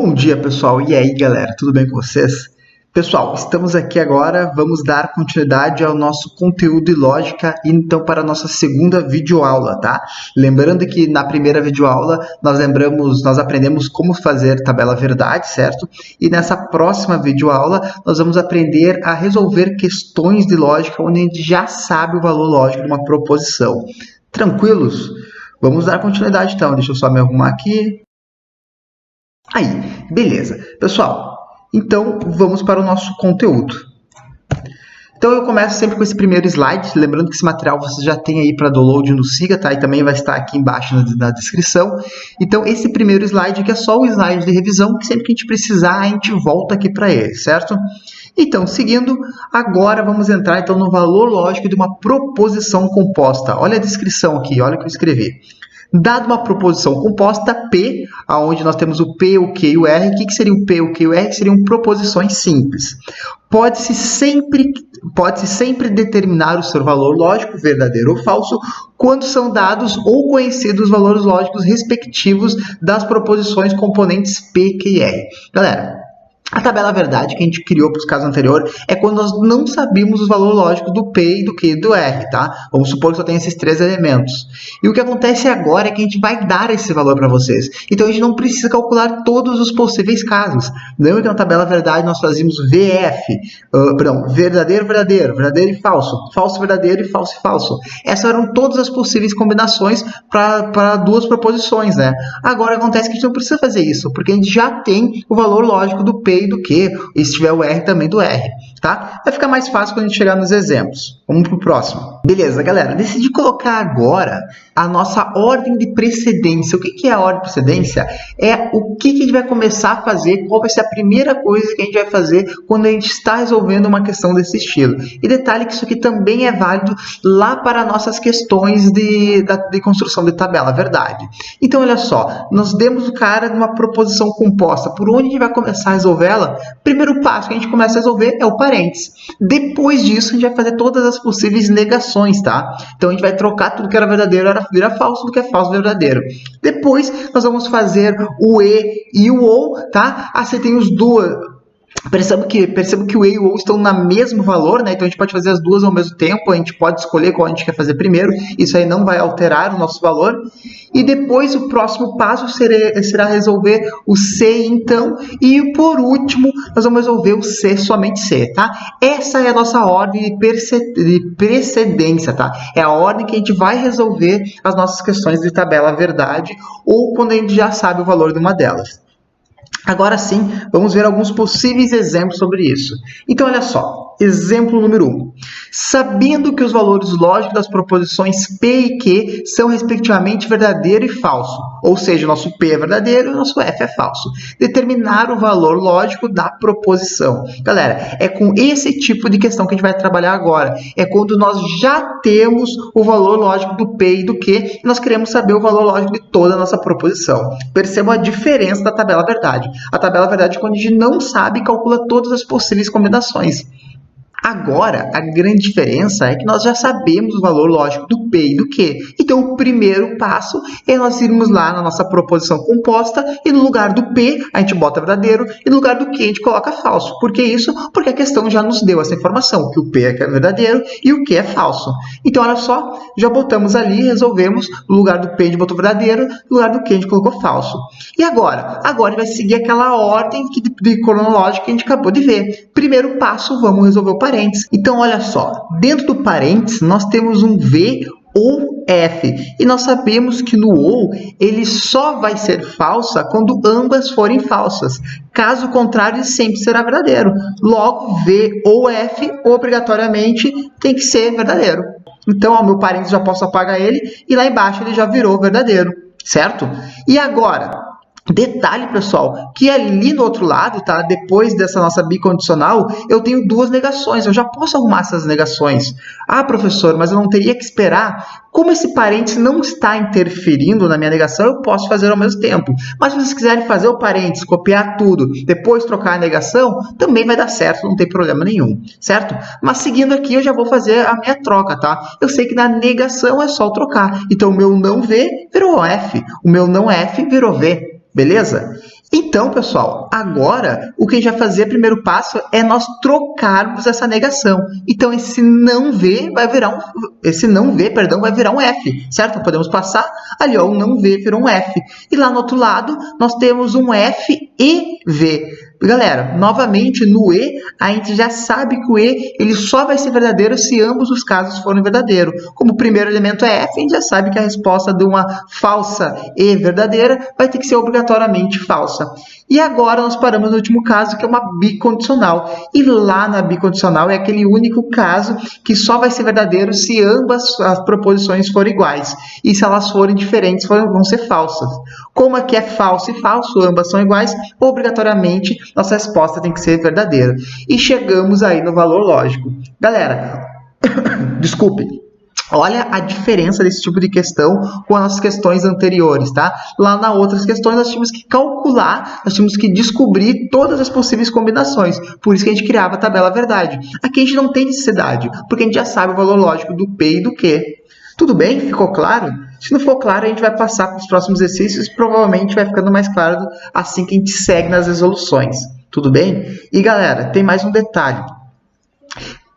Bom dia, pessoal. E aí, galera? Tudo bem com vocês? Pessoal, estamos aqui agora, vamos dar continuidade ao nosso conteúdo e lógica, então para a nossa segunda videoaula, tá? Lembrando que na primeira videoaula nós aprendemos como fazer tabela verdade, certo? E nessa próxima videoaula nós vamos aprender a resolver questões de lógica onde a gente já sabe o valor lógico de uma proposição. Tranquilos? Vamos dar continuidade então, deixa eu só me arrumar aqui. Aí, beleza. Pessoal, então vamos para o nosso conteúdo. Então eu começo sempre com esse primeiro slide, lembrando que esse material você já tem aí para download no Siga, tá? E também vai estar aqui embaixo na descrição. Então esse primeiro slide aqui é só o slide de revisão, que sempre que a gente precisar a gente volta aqui para ele, certo? Então, seguindo, agora vamos entrar então no valor lógico de uma proposição composta. Olha a descrição aqui, olha o que eu escrevi. Dada uma proposição composta P, onde nós temos o P, o Q e o R, o que seria o P, o Q e o R? Seriam proposições simples. Pode-se sempre determinar o seu valor lógico, verdadeiro ou falso, quando são dados ou conhecidos os valores lógicos respectivos das proposições componentes P, Q e R. Galera, a tabela verdade que a gente criou para os casos anteriores é quando nós não sabíamos os valores lógicos do P, do Q e do R, tá? Vamos supor que só tem esses três elementos. E o que acontece agora é que a gente vai dar esse valor para vocês. Então a gente não precisa calcular todos os possíveis casos. Lembra que na tabela verdade nós fazíamos VF, verdadeiro, verdadeiro, verdadeiro e falso, falso, verdadeiro e falso. Essas eram todas as possíveis combinações para duas proposições, né? Agora acontece que a gente não precisa fazer isso, porque a gente já tem o valor lógico do P e do Q, e se tiver o R também do R, tá? Vai ficar mais fácil quando a gente chegar nos exemplos. Vamos para o próximo. Beleza, galera, decidi colocar agora a nossa ordem de precedência. O que é a ordem de precedência? É o que a gente vai começar a fazer, qual vai ser a primeira coisa que a gente vai fazer quando a gente está resolvendo uma questão desse estilo. E detalhe que isso aqui também é válido lá para nossas questões de construção de tabela, verdade. Então, olha só, nós demos o cara numa proposição composta. Por onde a gente vai começar a resolver ela? Primeiro passo que a gente começa a resolver é o parênteses. Depois disso, a gente vai fazer todas as possíveis negações, tá? Então, a gente vai trocar tudo que era verdadeiro, vira falso, tudo que é falso, verdadeiro. Depois, nós vamos fazer o E e o OU, tá? Ah, você tem os dois. Perceba que o E e o OU estão no mesmo valor, né? Então, a gente pode fazer as duas ao mesmo tempo, a gente pode escolher qual a gente quer fazer primeiro, isso aí não vai alterar o nosso valor. E depois, o próximo passo será resolver o C, então, e por último, nós vamos resolver o C, somente C, tá? Essa é a nossa ordem de precedência, tá? É a ordem que a gente vai resolver as nossas questões de tabela verdade, ou quando a gente já sabe o valor de uma delas. Agora sim, vamos ver alguns possíveis exemplos sobre isso. Então, olha só. Exemplo número 1. Sabendo que os valores lógicos das proposições P e Q são respectivamente verdadeiro e falso, ou seja, o nosso P é verdadeiro e o nosso F é falso. Determinar o valor lógico da proposição. Galera, é com esse tipo de questão que a gente vai trabalhar agora. É quando nós já temos o valor lógico do P e do Q e nós queremos saber o valor lógico de toda a nossa proposição. Percebam a diferença da tabela verdade. A tabela verdade é quando a gente não sabe e calcula todas as possíveis combinações. Agora, a grande diferença é que nós já sabemos o valor lógico do P e do Q. Então, o primeiro passo é nós irmos lá na nossa proposição composta e no lugar do P a gente bota verdadeiro e no lugar do Q a gente coloca falso. Por que isso? Porque a questão já nos deu essa informação, que o P é verdadeiro e o Q é falso. Então, olha só, já botamos ali, resolvemos, no lugar do P a gente botou verdadeiro, no lugar do Q a gente colocou falso. E agora? Agora vai seguir aquela ordem de cronológica que a gente acabou de ver. Primeiro passo, vamos resolver o parênteses. Então, olha só, dentro do parênteses nós temos um V ou F. E nós sabemos que no OU ele só vai ser falsa quando ambas forem falsas. Caso contrário, ele sempre será verdadeiro. Logo, V ou F, obrigatoriamente, tem que ser verdadeiro. Então, o meu parênteses já posso apagar ele e lá embaixo ele já virou verdadeiro, certo? E agora? Detalhe, pessoal, que ali no outro lado, tá? Depois dessa nossa bicondicional, eu tenho duas negações. Eu já posso arrumar essas negações. Ah, professor, mas eu não teria que esperar. Como esse parênteses não está interferindo na minha negação, eu posso fazer ao mesmo tempo. Mas se vocês quiserem fazer o parênteses, copiar tudo, depois trocar a negação, também vai dar certo, não tem problema nenhum, certo? Mas seguindo aqui, eu já vou fazer a minha troca, tá? Eu sei que na negação é só trocar. Então, o meu não V virou F, o meu não F virou V. Beleza? Então, pessoal, agora o que a gente vai fazer, primeiro passo, é nós trocarmos essa negação. Então, esse não V vai virar um F, certo? Podemos passar ali, ó, o não V virou um F. E lá no outro lado, nós temos um F e V. Galera, novamente, no E, a gente já sabe que o E ele só vai ser verdadeiro se ambos os casos forem verdadeiros. Como o primeiro elemento é F, a gente já sabe que a resposta de uma falsa E verdadeira vai ter que ser obrigatoriamente falsa. E agora nós paramos no último caso, que é uma bicondicional. E lá na bicondicional é aquele único caso que só vai ser verdadeiro se ambas as proposições forem iguais. E se elas forem diferentes, vão ser falsas. Como aqui é falso e falso, ambas são iguais, obrigatoriamente nossa resposta tem que ser verdadeira. E chegamos aí no valor lógico. Galera, desculpe. Olha a diferença desse tipo de questão com as nossas questões anteriores, tá? Lá nas outras questões nós tínhamos que calcular, nós tínhamos que descobrir todas as possíveis combinações. Por isso que a gente criava a tabela verdade. Aqui a gente não tem necessidade, porque a gente já sabe o valor lógico do P e do Q. Tudo bem? Ficou claro? Se não for claro, a gente vai passar para os próximos exercícios e provavelmente vai ficando mais claro assim que a gente segue nas resoluções. Tudo bem? E galera, tem mais um detalhe.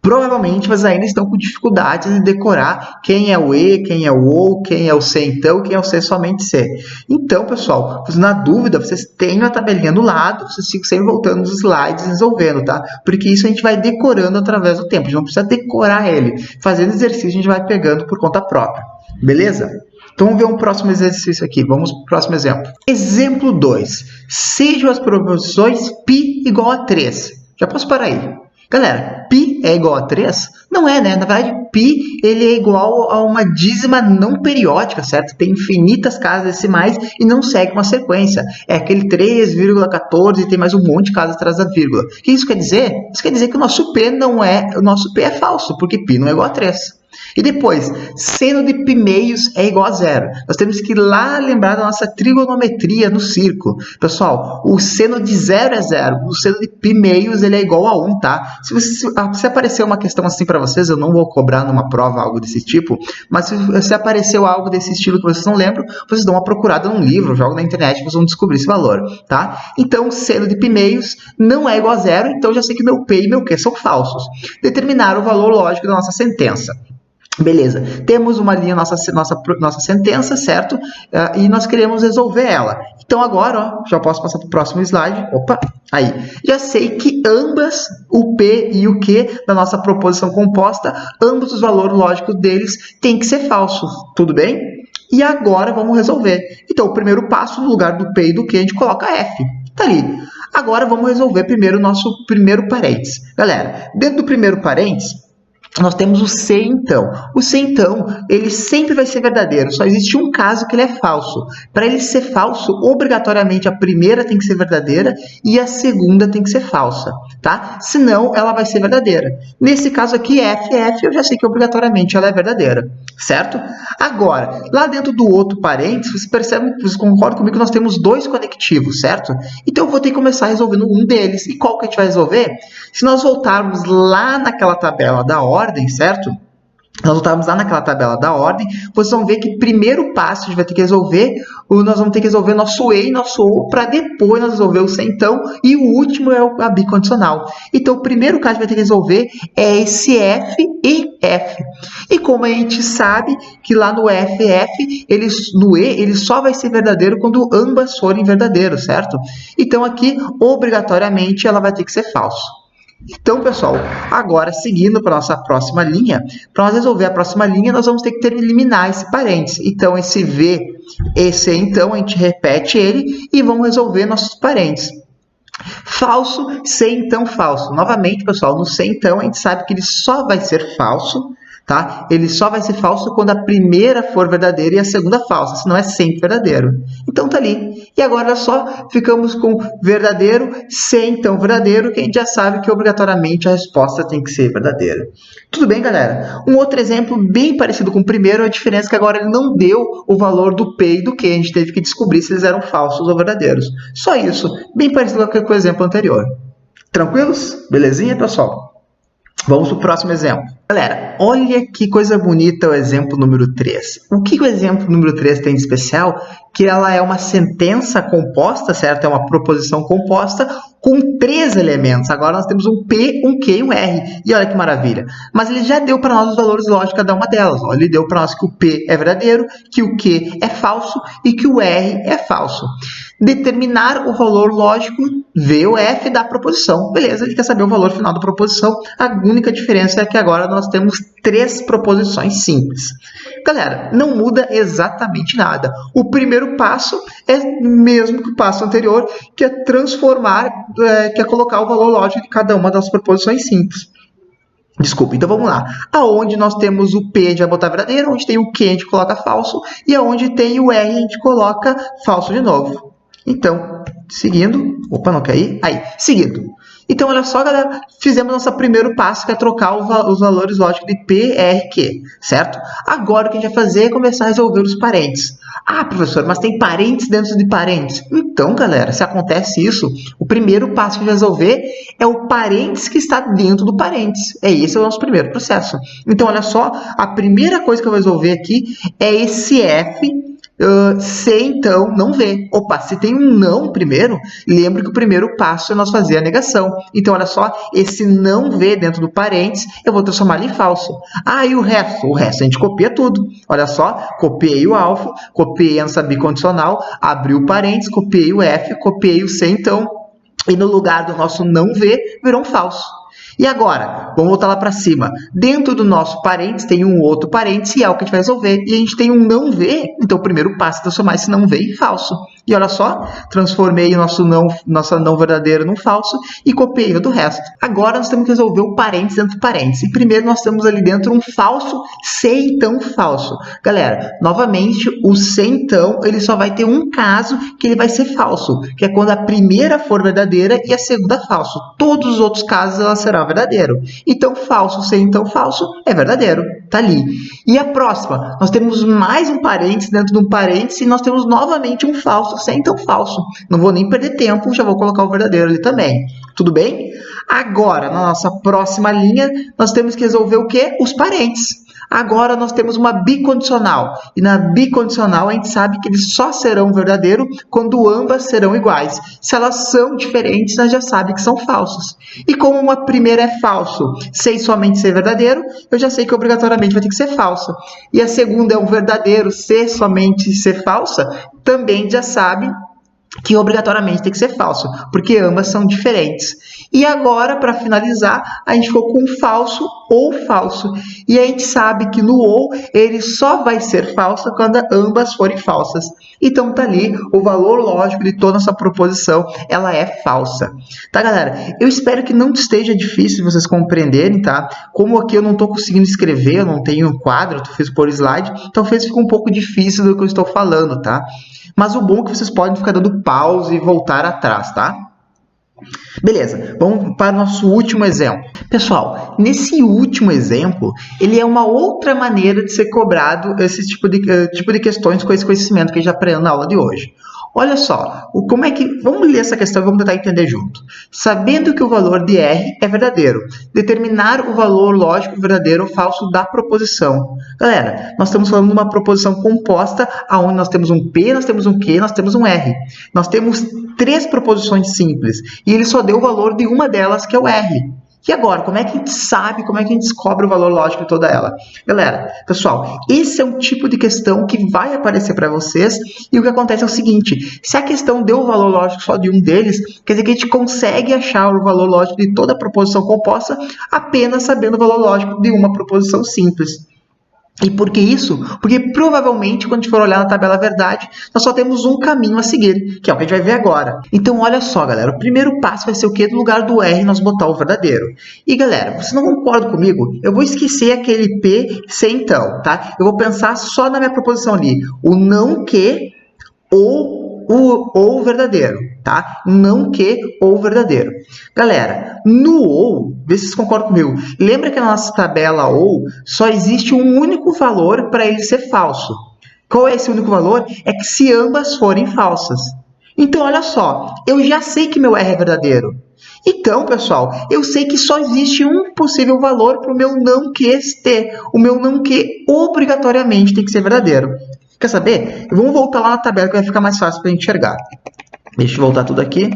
Provavelmente vocês ainda estão com dificuldades de decorar quem é o E, quem é o O, quem é o C então, quem é o C somente C. Então, pessoal, na dúvida, vocês têm a tabelinha do lado, vocês ficam sempre voltando nos slides e resolvendo, tá? Porque isso a gente vai decorando através do tempo, a gente não precisa decorar ele. Fazendo exercício, a gente vai pegando por conta própria. Beleza? Então, vamos ver um próximo exercício aqui. Vamos para o próximo exemplo. Exemplo 2. Sejam as proposições π igual a 3. Já posso parar aí. Galera, π é igual a 3? Não é, né? Na verdade, π ele é igual a uma dízima não periódica, certo? Tem infinitas casas decimais e não segue uma sequência. É aquele 3,14 e tem mais um monte de casas atrás da vírgula. O que isso quer dizer? Isso quer dizer que o nosso P é falso, porque π não é igual a 3. E depois, seno de π meios é igual a 0. Nós temos que ir lá lembrar da nossa trigonometria no círculo. Pessoal, o seno de 0 é 0. O seno de π meios ele é igual a 1, tá? Se aparecer uma questão assim para vocês, eu não vou cobrar numa prova algo desse tipo, mas se apareceu algo desse estilo que vocês não lembram, vocês dão uma procurada num livro, jogam na internet, vocês vão descobrir esse valor, tá? Então, seno de π meios não é igual a 0, então já sei que meu P e meu Q são falsos. Determinar o valor lógico da nossa sentença. Beleza, temos uma linha nossa sentença, certo? E nós queremos resolver ela. Então agora, ó, já posso passar para o próximo slide. Opa, aí. Já sei que ambas, o P e o Q da nossa proposição composta, ambos os valores lógicos deles têm que ser falsos. Tudo bem? E agora vamos resolver. Então o primeiro passo, no lugar do P e do Q, a gente coloca F. Tá ali. Agora vamos resolver primeiro o nosso primeiro parênteses. Galera, dentro do primeiro parênteses, nós temos o C, então. O C, então, ele sempre vai ser verdadeiro. Só existe um caso que ele é falso. Para ele ser falso, obrigatoriamente a primeira tem que ser verdadeira e a segunda tem que ser falsa, tá? Senão, ela vai ser verdadeira. Nesse caso aqui, F, eu já sei que obrigatoriamente ela é verdadeira, certo? Agora, lá dentro do outro parênteses, vocês percebem, vocês concordam comigo que nós temos dois conectivos, certo? Então, eu vou ter que começar resolvendo um deles. E qual que a gente vai resolver? Se nós voltarmos lá naquela tabela da ordem, certo? Nós voltamos lá naquela tabela da ordem, vocês vão ver que primeiro passo a gente vai ter que resolver, nós vamos ter que resolver nosso E e nosso O, para depois nós resolver o C então, e o último é a bicondicional. Então o primeiro caso que vai ter que resolver é esse F e F. E como a gente sabe que lá no F e F, no E, ele só vai ser verdadeiro quando ambas forem verdadeiros, certo? Então aqui, obrigatoriamente, ela vai ter que ser falso. Então, pessoal, agora seguindo para a nossa próxima linha, para nós resolver a próxima linha, nós vamos ter que eliminar esse parênteses. Então, esse V, esse então, a gente repete ele e vamos resolver nossos parênteses. Falso, C então falso. Novamente, pessoal, no C então, a gente sabe que ele só vai ser falso, tá? Ele só vai ser falso quando a primeira for verdadeira e a segunda falsa, senão é sempre verdadeiro. Então tá ali. E agora só ficamos com verdadeiro, C então verdadeiro, que a gente já sabe que obrigatoriamente a resposta tem que ser verdadeira. Tudo bem, galera? Um outro exemplo bem parecido com o primeiro, a diferença é que agora ele não deu o valor do P e do Q, a gente teve que descobrir se eles eram falsos ou verdadeiros. Só isso, bem parecido com o exemplo anterior. Tranquilos? Belezinha, pessoal? Vamos para o próximo exemplo. Galera, olha que coisa bonita o exemplo número 3. O que o exemplo número 3 tem de especial? Que ela é uma sentença composta, certo? É uma proposição composta com 3 elementos. Agora nós temos um P, um Q e um R. E olha que maravilha. Mas ele já deu para nós os valores lógicos de cada uma delas. Ó. Ele deu para nós que o P é verdadeiro, que o Q é falso e que o R é falso. Determinar o valor lógico V ou F da proposição. Beleza, ele quer saber o valor final da proposição. A única diferença é que agora nós temos 3 proposições simples. Galera, não muda exatamente nada. O primeiro passo é mesmo que o passo anterior, que é transformar, que é colocar o valor lógico de cada uma das proposições simples. Desculpa, então vamos lá. Aonde nós temos o P, a gente vai botar verdadeiro, onde tem o Q, a gente coloca falso, e aonde tem o R, a gente coloca falso de novo. Então, seguindo... Opa, não caí? Aí, seguindo. Então, olha só, galera, fizemos nosso primeiro passo, que é trocar os valores lógicos de P, R, Q, certo? Agora, o que a gente vai fazer é começar a resolver os parênteses. Ah, professor, mas tem parênteses dentro de parênteses. Então, galera, se acontece isso, o primeiro passo que a gente vai resolver é o parênteses que está dentro do parênteses. Esse é o nosso primeiro processo. Então, olha só, a primeira coisa que eu vou resolver aqui é esse F, se então não V. Opa, se tem um não primeiro, lembra que o primeiro passo é nós fazer a negação. Então, olha só, esse não V dentro do parênteses, eu vou transformar ele em falso. Ah, e o resto? O resto a gente copia tudo. Olha só, copiei o alfa, copiei a nossa bicondicional, abri o parênteses, copiei o F, copiei o se então, e no lugar do nosso não V, virou um falso. E agora, vamos voltar lá para cima. Dentro do nosso parênteses tem um outro parênteses e é o que a gente vai resolver. E a gente tem um não V, então o primeiro passo é transformar esse não V em falso. E olha só, transformei o nossa não verdadeira num falso e copiei o do resto. Agora nós temos que resolver o parênteses dentro do parênteses. E primeiro nós temos ali dentro um falso, se então falso. Galera, novamente, o se então, ele só vai ter um caso que ele vai ser falso, que é quando a primeira for verdadeira e a segunda falso. Todos os outros casos ela será verdadeiro. Então, falso, se então falso, é verdadeiro. Tá ali. E a próxima, nós temos mais um parênteses dentro de um parênteses e nós temos novamente um falso, se então falso. Não vou nem perder tempo, já vou colocar o verdadeiro ali também. Tudo bem? Agora, na nossa próxima linha, nós temos que resolver o quê? Os parênteses. Agora nós temos uma bicondicional. E na bicondicional a gente sabe que eles só serão verdadeiros quando ambas serão iguais. Se elas são diferentes, nós já sabemos que são falsos. E como uma primeira é falso, sem somente ser verdadeiro, eu já sei que obrigatoriamente vai ter que ser falsa. E a segunda é um verdadeiro, se somente ser falsa, também já sabe que obrigatoriamente tem que ser falso, porque ambas são diferentes. E agora, para finalizar, a gente ficou com falso ou falso. E a gente sabe que no ou, ele só vai ser falso quando ambas forem falsas. Então, tá ali o valor lógico de toda essa proposição, ela é falsa. Tá, galera? Eu espero que não esteja difícil de vocês compreenderem, tá? Como aqui eu não estou conseguindo escrever, eu não tenho um quadro, eu fiz por slide, talvez fique um pouco difícil do que eu estou falando, tá? Mas o bom é que vocês podem ficar dando pause e voltar atrás, tá? Beleza, vamos para o nosso último exemplo. Pessoal, nesse último exemplo, ele é uma outra maneira de ser cobrado esse tipo de questões com esse conhecimento que a gente aprendeu na aula de hoje. Olha só, como é que... Vamos ler essa questão e vamos tentar entender junto. Sabendo que o valor de R é verdadeiro, determinar o valor lógico verdadeiro ou falso da proposição. Galera, nós estamos falando de uma proposição composta, onde nós temos um P, nós temos um Q, nós temos um R. Nós temos 3 proposições simples, e ele só deu o valor de uma delas, que é o R. E agora, como é que a gente sabe, como é que a gente descobre o valor lógico de toda ela? Galera, pessoal, esse é um tipo de questão que vai aparecer para vocês, e o que acontece é o seguinte, se a questão deu o valor lógico só de um deles, quer dizer que a gente consegue achar o valor lógico de toda a proposição composta apenas sabendo o valor lógico de uma proposição simples. E por que isso? Porque provavelmente, quando a gente for olhar na tabela verdade, nós só temos um caminho a seguir, que é o que a gente vai ver agora. Então, olha só, galera, o primeiro passo vai ser o quê? No lugar do R, nós botar o verdadeiro. E, galera, vocês não concordam comigo? Eu vou esquecer aquele P, se então, tá? Eu vou pensar só na minha proposição ali. O não que ou verdadeiro, tá? Não que ou verdadeiro. Galera, no ou, vê se vocês concordam comigo. Lembra que na nossa tabela ou só existe um único valor para ele ser falso. Qual é esse único valor? É que se ambas forem falsas. Então, olha só, eu já sei que meu R é verdadeiro. Então, pessoal, eu sei que só existe um possível valor para o meu não que ter. O meu não que obrigatoriamente tem que ser verdadeiro. Quer saber? Vamos voltar lá na tabela que vai ficar mais fácil para enxergar. Deixa eu voltar tudo aqui.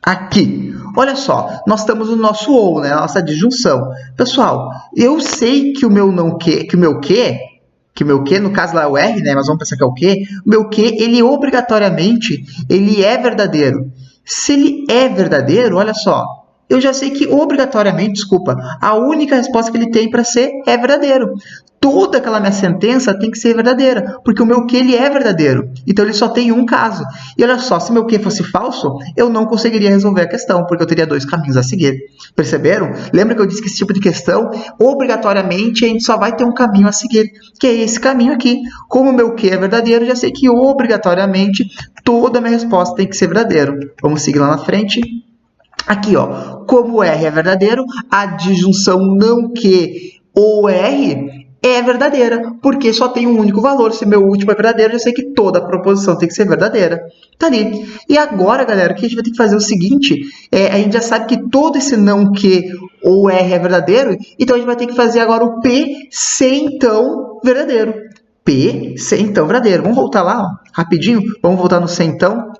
Aqui, olha só, nós estamos no nosso ou, né, nossa disjunção. Pessoal, eu sei que o meu não que, o meu que, no caso lá é o R, né, mas vamos pensar que é o que, o meu que, ele obrigatoriamente, ele é verdadeiro. Se ele é verdadeiro, olha só, eu já sei que obrigatoriamente, desculpa, a única resposta que ele tem para ser é verdadeiro. Toda aquela minha sentença tem que ser verdadeira, porque o meu que ele é verdadeiro. Então ele só tem um caso. E olha só, se meu que fosse falso, eu não conseguiria resolver a questão, porque eu teria dois caminhos a seguir. Perceberam? Lembra que eu disse que esse tipo de questão, obrigatoriamente, a gente só vai ter um caminho a seguir, que é esse caminho aqui. Como o meu que é verdadeiro, eu já sei que obrigatoriamente toda a minha resposta tem que ser verdadeiro. Vamos seguir lá na frente. Aqui, ó, como o R é verdadeiro, a disjunção não que ou R é verdadeira, porque só tem um único valor. Se meu último é verdadeiro, eu sei que toda a proposição tem que ser verdadeira. Tá ali. E agora, galera, o que a gente vai ter que fazer é o seguinte, a gente já sabe que todo esse não que ou R é verdadeiro, então a gente vai ter que fazer agora o P ser então verdadeiro. P ser então verdadeiro. Vamos voltar lá, ó, rapidinho, vamos voltar no ser então.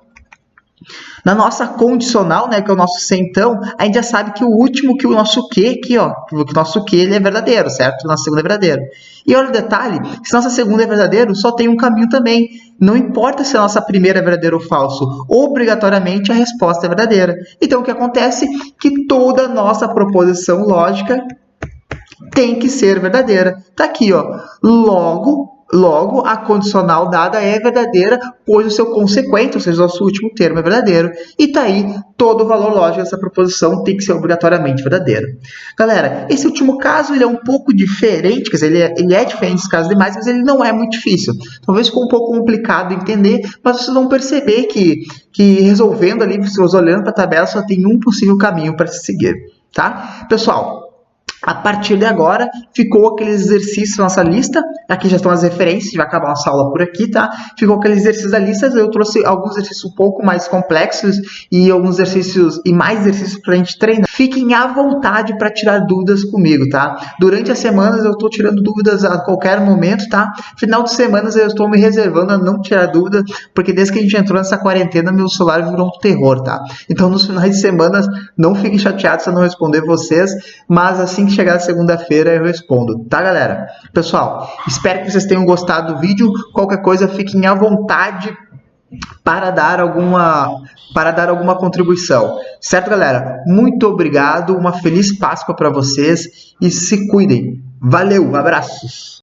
Na nossa condicional, né, que é o nosso ser então, a gente já sabe que o último, que o nosso que aqui, ó, que o nosso que ele é verdadeiro, certo? O nosso segundo é verdadeiro. E olha o detalhe, se nossa segunda é verdadeiro, só tem um caminho também. Não importa se a nossa primeira é verdadeira ou falso, obrigatoriamente a resposta é verdadeira. Então o que acontece? Que toda a nossa proposição lógica tem que ser verdadeira. Tá aqui, ó. Logo, a condicional dada é verdadeira, pois o seu consequente, ou seja, o nosso último termo é verdadeiro. E tá aí, todo o valor lógico dessa proposição tem que ser obrigatoriamente verdadeiro. Galera, esse último caso ele é um pouco diferente, quer dizer, ele é diferente dos casos demais, mas ele não é muito difícil. Talvez ficou um pouco complicado de entender, mas vocês vão perceber que resolvendo ali, vocês olhando para a tabela, só tem um possível caminho para se seguir, tá? Pessoal, a partir de agora, ficou aqueles exercícios na nossa lista. Aqui já estão as referências, a gente vai acabar nossa aula por aqui, tá? Ficou aqueles exercícios da lista. Eu trouxe alguns exercícios um pouco mais complexos e alguns exercícios e mais exercícios para a gente treinar. Fiquem à vontade para tirar dúvidas comigo, tá? Durante as semanas eu estou tirando dúvidas a qualquer momento, tá? Final de semanas eu estou me reservando a não tirar dúvidas, porque desde que a gente entrou nessa quarentena, meu celular virou um terror, tá? Então nos finais de semana, não fiquem chateados se eu não responder vocês, mas assim que chegar segunda-feira eu respondo, tá, galera? Pessoal, espero que vocês tenham gostado do vídeo. Qualquer coisa, fiquem à vontade para dar alguma contribuição. Certo, galera? Muito obrigado, uma feliz Páscoa para vocês e se cuidem. Valeu, abraços!